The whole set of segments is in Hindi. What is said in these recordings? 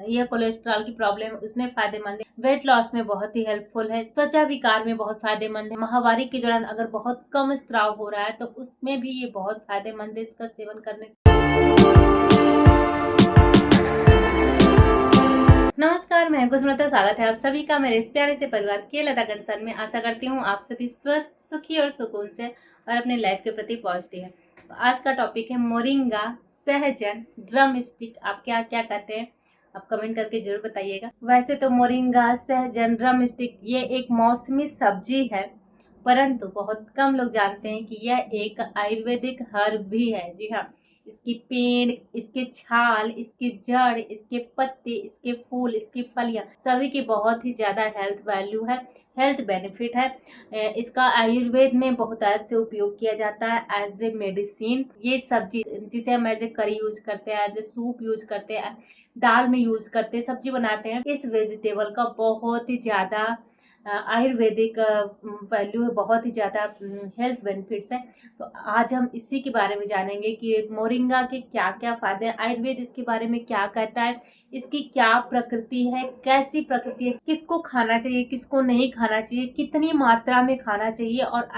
यह कोलेस्ट्रॉल की प्रॉब्लम उसमें फायदेमंद है, वेट लॉस में बहुत ही हेल्पफुल है, त्वचा विकार में बहुत फायदेमंद है, माहवारी के दौरान अगर बहुत कम स्त्राव हो रहा है तो उसमें भी ये बहुत फायदेमंद है इसका सेवन करने से। नमस्कार, मैं कुसुमलता, स्वागत है आप सभी का मेरे इस प्यारे से परिवार के लता कंसर्न में। आशा करती हूँ आप सभी स्वस्थ, सुखी और सुकून से और अपने लाइफ के प्रति पॉजिटिव है। तो आज का टॉपिक है मोरिंगा, सहजन, ड्रम स्टिक। आप क्या क्या कहते हैं आप कमेंट करके जरूर बताइएगा। वैसे तो मोरिंगा, सहजन, ड्रम स्टिक ये एक मौसमी सब्जी है, परंतु बहुत कम लोग जानते हैं कि यह एक आयुर्वेदिक हर्ब भी है। जी हाँ, इसकी पेड़, इसके छाल, इसके जड़, इसके पत्ते, इसके फूल, इसकी फलियां सभी की बहुत ही ज्यादा हेल्थ वैल्यू है, हेल्थ बेनिफिट है। इसका आयुर्वेद में बहुत से उपयोग किया जाता है एज ए मेडिसिन। ये सब्जी जिसे हम एज ए करी यूज करते हैं, एज ए सूप यूज करते हैं, दाल में यूज करते हैं, सब्जी बनाते हैं। इस वेजिटेबल का बहुत ही ज्यादा आयुर्वेदिक वैल्यू है, बहुत ही ज़्यादा हेल्थ बेनिफिट्स हैं। तो आज हम इसी के बारे में जानेंगे कि मोरिंगा के क्या क्या फायदे हैं, आयुर्वेद इसके बारे में क्या कहता है, इसकी क्या प्रकृति है, कैसी प्रकृति है, किसको खाना चाहिए, किसको नहीं खाना चाहिए, कितनी मात्रा में खाना चाहिए और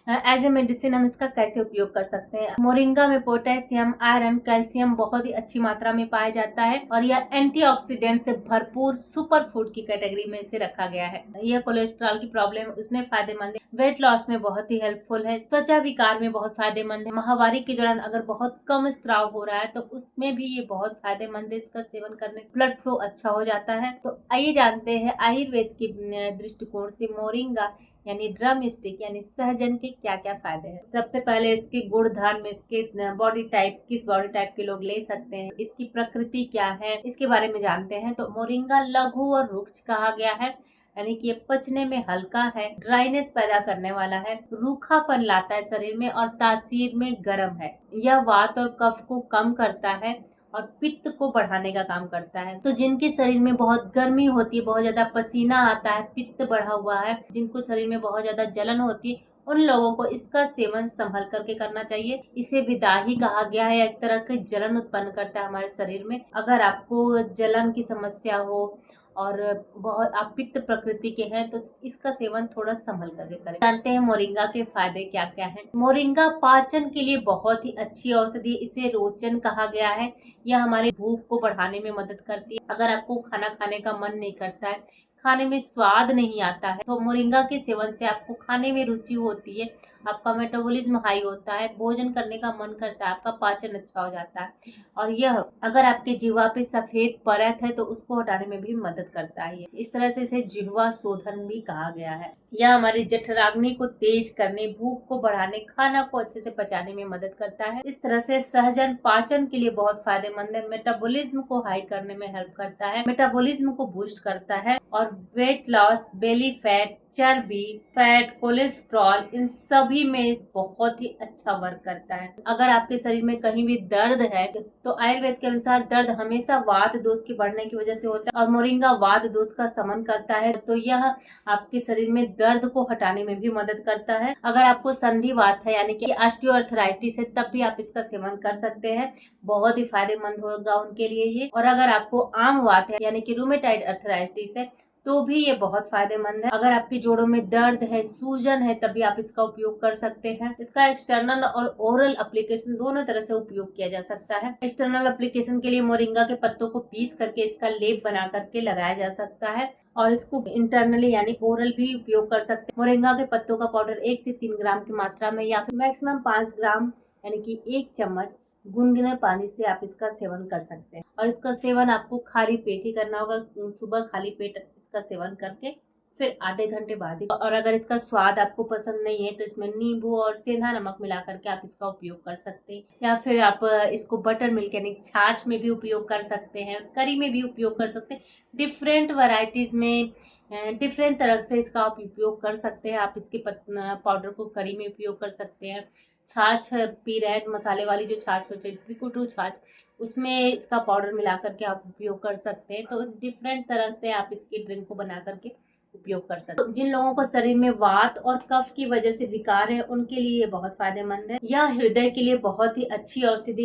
एज ए मेडिसिन हम इसका कैसे उपयोग कर सकते हैं। मोरिंगा में पोटेशियम, आयरन, कैल्शियम बहुत ही अच्छी मात्रा में पाया जाता है और यह एंटीऑक्सीडेंट से भरपूर सुपर फूड की कैटेगरी में इसे रखा गया है। यह कोलेस्ट्रॉल की प्रॉब्लम उसमें फायदेमंद है, वेट लॉस में बहुत ही हेल्पफुल है, त्वचा विकार में बहुत फायदेमंद है, माहवारी के दौरान अगर बहुत कम स्त्राव हो रहा है तो उसमें भी ये बहुत फायदेमंद है। इसका सेवन करने से ब्लड फ्लो अच्छा हो जाता है। तो आइए जानते हैं आयुर्वेद के दृष्टिकोण से मोरिंगा यानी ड्रम स्टिक यानी सहजन के क्या क्या फायदे हैं। सबसे पहले इसके गुण धर्म, इसके बॉडी टाइप, किस बॉडी टाइप के लोग ले सकते हैं, इसकी प्रकृति क्या है, इसके बारे में जानते हैं। तो मोरिंगा लघु और रुक्ष कहा गया है, यानी कि ये पचने में हल्का है, ड्राइनेस पैदा करने वाला है, रूखापन लाता है शरीर में और तासीर में गर्म है। यह वात और कफ को कम करता है और पित्त को बढ़ाने का काम करता है। तो जिनके शरीर में बहुत गर्मी होती है, बहुत ज्यादा पसीना आता है, पित्त बढ़ा हुआ है, जिनको शरीर में बहुत ज्यादा जलन होती है, उन लोगों को इसका सेवन संभल करके करना चाहिए। इसे विदाही कहा गया है, एक तरह की जलन उत्पन्न करता है हमारे शरीर में। अगर आपको जलन की समस्या हो और बहुत आप पित्त प्रकृति के हैं तो इसका सेवन थोड़ा संभल करके करें। जानते हैं मोरिंगा के फायदे क्या क्या हैं। मोरिंगा पाचन के लिए बहुत ही अच्छी औषधि, इसे रोचन कहा गया है। यह हमारे भूख को बढ़ाने में मदद करती है। अगर आपको खाना खाने का मन नहीं करता है, खाने में स्वाद नहीं आता है, तो मोरिंगा के सेवन से आपको खाने में रुचि होती है, आपका मेटाबॉलिज्म हाई होता है, भोजन करने का मन करता है, आपका पाचन अच्छा हो जाता है। और यह अगर आपके जिह्वा पे सफेद परत है तो उसको हटाने में भी मदद करता है। इस तरह से इसे जिह्वा शोधन भी कहा गया है। यह हमारी जठराग्नि को तेज करने, भूख को बढ़ाने, खाना को अच्छे से पचाने में मदद करता है। इस तरह से सहजन पाचन के लिए बहुत फायदेमंद है, मेटाबॉलिज्म को हाई करने में हेल्प करता है, मेटाबॉलिज्म को बूस्ट करता है और वेट लॉस, बेली फैट, चर्बी, फैट, कोलेस्ट्रॉल, इन सभी में बहुत ही अच्छा वर्क करता है। अगर आपके शरीर में कहीं भी दर्द है तो आयुर्वेद के अनुसार दर्द हमेशा वात दोष के बढ़ने की वजह से होता है और मोरिंगा वात दोष का शमन करता है। तो यह आपके शरीर में दर्द को हटाने में भी मदद करता है। अगर आपको संधिवात है यानी कि ऑस्टियोआर्थराइटिस है तब भी आप इसका सेवन कर सकते हैं, बहुत ही फायदेमंद होगा उनके लिए ये। और अगर आपको आम वात है यानी कि रूमेटाइड अर्थराइटिस है तो भी ये बहुत फायदेमंद है। अगर आपकी जोड़ों में दर्द है, सूजन है, तभी आप इसका उपयोग कर सकते हैं। इसका एक्सटर्नल और ओरल एप्लीकेशन दोनों तरह से उपयोग किया जा सकता है। एक्सटर्नल एप्लीकेशन के लिए मोरिंगा के पत्तों को पीस करके इसका लेप बना करके लगाया जा सकता है और इसको इंटरनली यानी ओरल भी उपयोग कर सकते हैं। मोरिंगा के पत्तों का पाउडर 1 से 3 ग्राम की मात्रा में या फिर मैक्सिमम 5 ग्राम यानी कि 1 चम्मच गुनगुने पानी से आप इसका सेवन कर सकते हैं। और इसका सेवन आपको खाली पेट ही करना होगा, सुबह खाली पेट इसका सेवन करके फिर आधे घंटे बाद ही। और अगर इसका स्वाद आपको पसंद नहीं है तो इसमें नींबू और सेंधा नमक मिला करके आप इसका उपयोग कर सकते हैं, या फिर आप इसको बटर मिल्क यानी छाछ में भी उपयोग कर सकते हैं, करी में भी उपयोग कर सकते हैं। डिफरेंट वैरायटीज में डिफरेंट तरह से इसका आप उपयोग कर सकते हैं। आप इसके पाउडर को करी में उपयोग कर सकते हैं। छाछ पी रहे हैं तो मसाले वाली जो छाछ होती है, त्रिकुटू छाछ, उसमें इसका पाउडर मिला करके आप उपयोग कर सकते हैं। तो डिफरेंट तरह से आप इसकी ड्रिंक को बना करके उपयोग कर सकते हैं। जिन लोगों को शरीर में वात और कफ की वजह से विकार है, उनके लिए ये बहुत फायदेमंद है। यह हृदय के लिए बहुत ही अच्छी औषधि,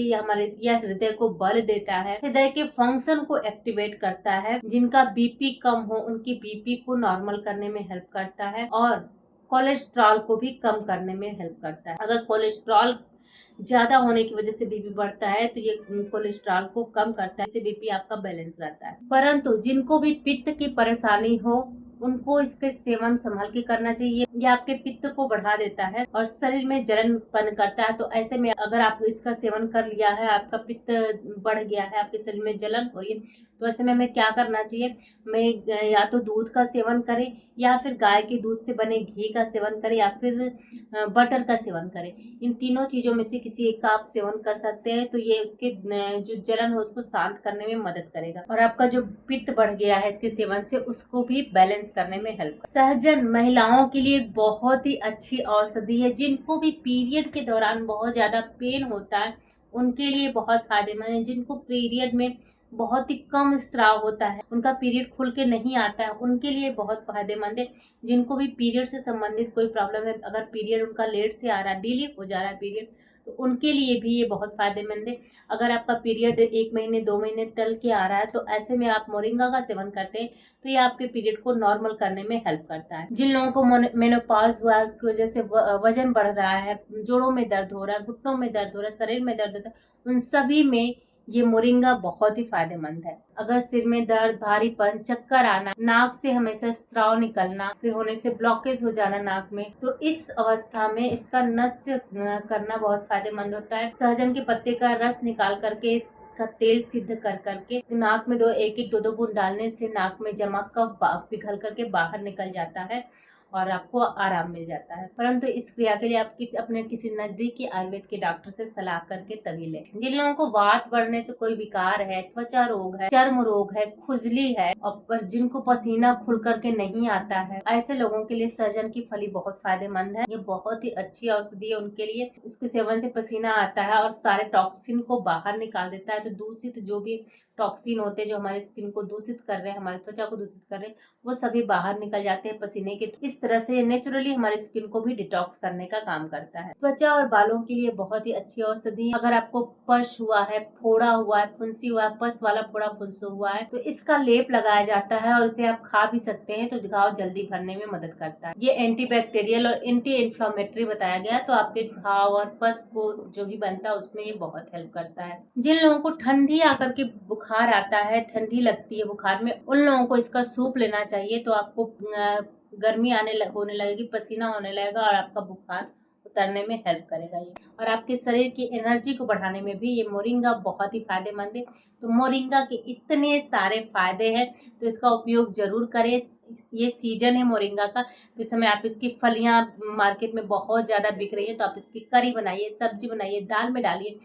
यह हृदय को बल देता है, हृदय के फंक्शन को एक्टिवेट करता है। जिनका बीपी कम हो, उनकी बीपी को नॉर्मल करने में हेल्प करता है और कोलेस्ट्रॉल को भी कम करने में हेल्प करता है। अगर कोलेस्ट्रॉल ज्यादा होने की वजह से बीपी बढ़ता है तो ये कोलेस्ट्रॉल को कम करता है, इससे बीपी आपका बैलेंस रहता है। परंतु जिनको भी पित्त की परेशानी हो, उनको इसके सेवन संभल के करना चाहिए। ये आपके पित्त को बढ़ा देता है और शरीर में जलन उत्पन्न करता है। तो ऐसे में अगर आप इसका सेवन कर लिया है, आपका पित्त बढ़ गया है, आपके शरीर में जलन हो रही है, तो ऐसे में हमें क्या करना चाहिए? मैं या तो दूध का सेवन करें, या फिर गाय के दूध से बने घी का सेवन करें, या फिर बटर का सेवन करें। इन तीनों चीजों में से किसी एक का आप सेवन कर सकते हैं। तो ये उसके जो जलन हो उसको शांत करने में मदद करेगा और आपका जो पित्त बढ़ गया है इसके सेवन से, उसको भी बैलेंस करने में हेल्प। सहजन महिलाओं के लिए बहुत ही अच्छी औषधि है। जिनको भी पीरियड के दौरान बहुत ज्यादा पेन होता है, उनके लिए बहुत फायदेमंद है। जिनको पीरियड में बहुत ही कम स्त्राव होता है, उनका पीरियड खुल के नहीं आता है, उनके लिए बहुत फायदेमंद है। जिनको भी पीरियड से संबंधित कोई प्रॉब्लम है, अगर पीरियड उनका लेट से आ रहा है, डिले हो जा रहा है पीरियड, तो उनके लिए भी ये बहुत फायदेमंद है। अगर आपका पीरियड 1 महीने 2 महीने टल के आ रहा है, तो ऐसे में आप मोरिंगा का सेवन करते हैं तो ये आपके पीरियड को नॉर्मल करने में हेल्प करता है। जिन लोगों को मेनोपॉज हुआ है, उसकी वजह से वजन बढ़ रहा है, जोड़ों में दर्द हो रहा है, घुटनों में दर्द हो रहा है, शरीर में दर्द होता है, उन सभी में ये मोरिंगा बहुत ही फायदेमंद है। अगर सिर में दर्द, भारीपन, चक्कर आना, नाक से हमेशा स्त्राव निकलना, फिर होने से ब्लॉकेज हो जाना नाक में, तो इस अवस्था में इसका नस्य करना बहुत फायदेमंद होता है। सहजन के पत्ते का रस निकाल करके, इसका तेल सिद्ध कर करके नाक में एक दो बूंद डालने से नाक में जमा कफ पिघल करके बाहर निकल जाता है और आपको आराम मिल जाता है। परंतु इस क्रिया के लिए आप अपने किसी नजदीकी आयुर्वेद के डॉक्टर से सलाह करके तभी लें। जिन लोगों को वात बढ़ने से कोई विकार है, त्वचा रोग है, चर्म रोग है, खुजली है और जिनको पसीना खुल करके नहीं आता है, ऐसे लोगों के लिए सहजन की फली बहुत फायदेमंद है। ये बहुत ही अच्छी औषधि है उनके लिए। इसके सेवन से पसीना आता है और सारे टॉक्सिन को बाहर निकाल देता है। तो दूषित जो भी टॉक्सिन होते हैं, जो हमारे स्किन को दूषित कर रहे हैं, हमारी त्वचा को दूषित कर रहे हैं, वो सभी बाहर निकल जाते हैं पसीने के। इस तरह से नेचुरली हमारी स्किन को भी डिटॉक्स करने का काम करता है। त्वचा और बालों के लिए बहुत ही अच्छी औषधि है। अगर आपको पश हुआ है, फोड़ा हुआ है, फुंसी हुआ है, पस वाला फोड़ा फुंसू हुआ है, तो इसका लेप लगाया जाता है और इसे आप खा भी सकते हैं, तो घाव जल्दी भरने में मदद करता है। ये एंटीबैक्टीरियल और एंटी इन्फ्लामेटरी बताया गया है, तो आपके घाव और पस को जो भी बनता है उसमें ये बहुत हेल्प करता है। जिन लोगों को ठंडी आकर के बुखार आता है, ठंडी लगती है बुखार में, उन लोगों को इसका सूप लेना चाहिए। तो आपको गर्मी होने लगेगी, पसीना होने लगेगा और आपका बुखार उतरने में हेल्प करेगा ये। और आपके शरीर की एनर्जी को बढ़ाने में भी ये मोरिंगा बहुत ही फायदेमंद है। तो मोरिंगा के इतने सारे फायदे हैं, तो इसका उपयोग जरूर करें। ये सीजन है मोरिंगा का, तो इस समय आप इसकी फलियां मार्केट में बहुत ज्यादा बिक रही है, तो आप इसकी करी बनाइए, सब्जी बनाइए, दाल में डालिए,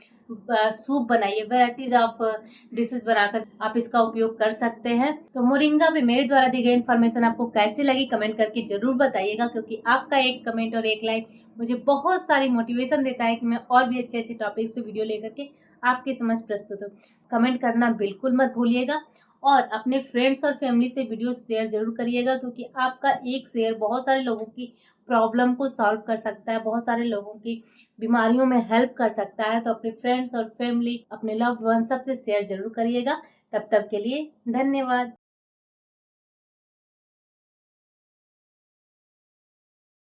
सूप बनाइए, वेराइटीज ऑफ डिशेस बनाकर आप इसका उपयोग कर सकते हैं। तो मोरिंगा पे मेरे द्वारा दी गई इन्फॉर्मेशन आपको कैसे लगी कमेंट करके जरूर बताइएगा, क्योंकि आपका एक कमेंट और एक लाइक मुझे बहुत सारी मोटिवेशन देता है कि मैं और भी अच्छे अच्छे टॉपिक्स पे वीडियो लेकर के आपके समझ प्रस्तुत हूँ। कमेंट करना बिल्कुल मत भूलिएगा और अपने फ्रेंड्स और फैमिली से वीडियो शेयर जरूर करिएगा, क्योंकि आपका एक शेयर बहुत सारे लोगों की प्रॉब्लम को सॉल्व कर सकता है, बहुत सारे लोगों की बीमारियों में हेल्प कर सकता है। तो अपने फ्रेंड्स और फैमिली, अपने लव्ड वन सबसे शेयर जरूर करिएगा। तब तक के लिए धन्यवाद।